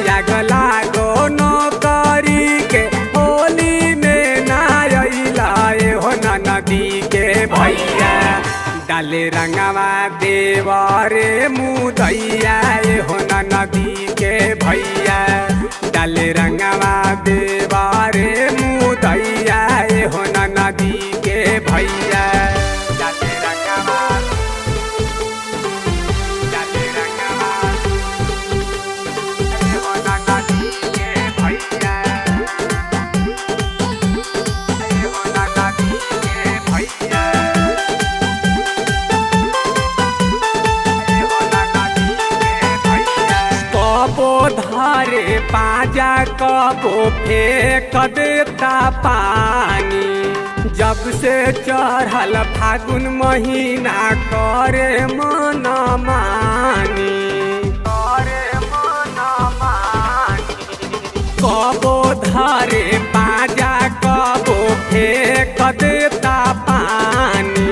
याग लागो नौकरी के होली में ना अइला हो नदी के भैया डाले रंगवा देवरे मुदैया हो नदी के भैया डाले रंगवा देवरे मुदैया हो नदी के भैया डाले रंगवा हो नदी के भैया हो नदी के भैया कबो धारे पाजा कबो फेंक देता पानी जब से चढ़ल फागुन महीना करे मन मानी कबो धारे पाजा कबो फेंक देता पानी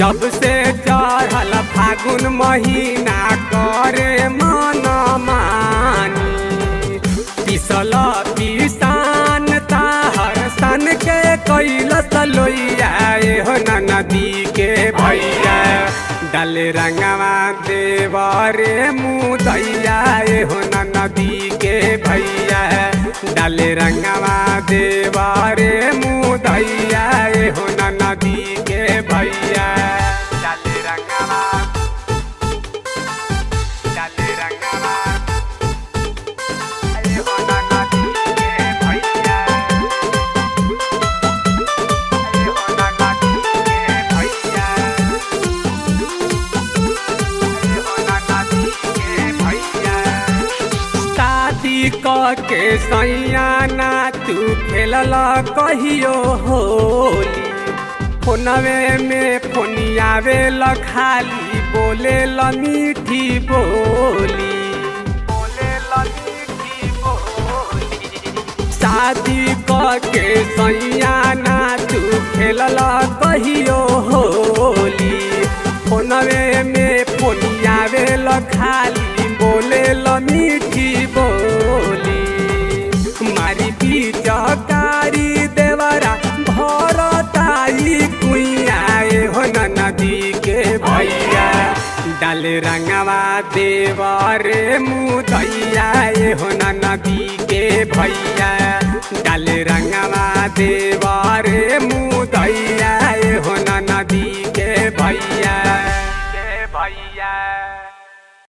जब से चढ़ल फागुन महीना करे मन मानी पिसल पिसान ताहर सन के कैलस लोइया हो नदी के भैया डल रंगवा देवरे मुदैया हो नदी के भैया डल रंगवा देवरे मुदैया हो नदी के भैया डल रंगवा हो नदी के भैया हो नदी के भैया हो नदी के भैया शादी के सैया ना तू खेलल कहियो होली फोनवे में फोनियावे ल खाली बोले ल मीठी बोली शादी के सैया ना तू खेलल कहियो होली फोनवे में फोनियावे ल खाली बोले ल मीठी बोली मारी बीचकारी देवरा भरताई कुइया हो नदी के भैया डाल रंगवा देवरे मुदैया हो नदी के भैया डाल रंगवा देवरे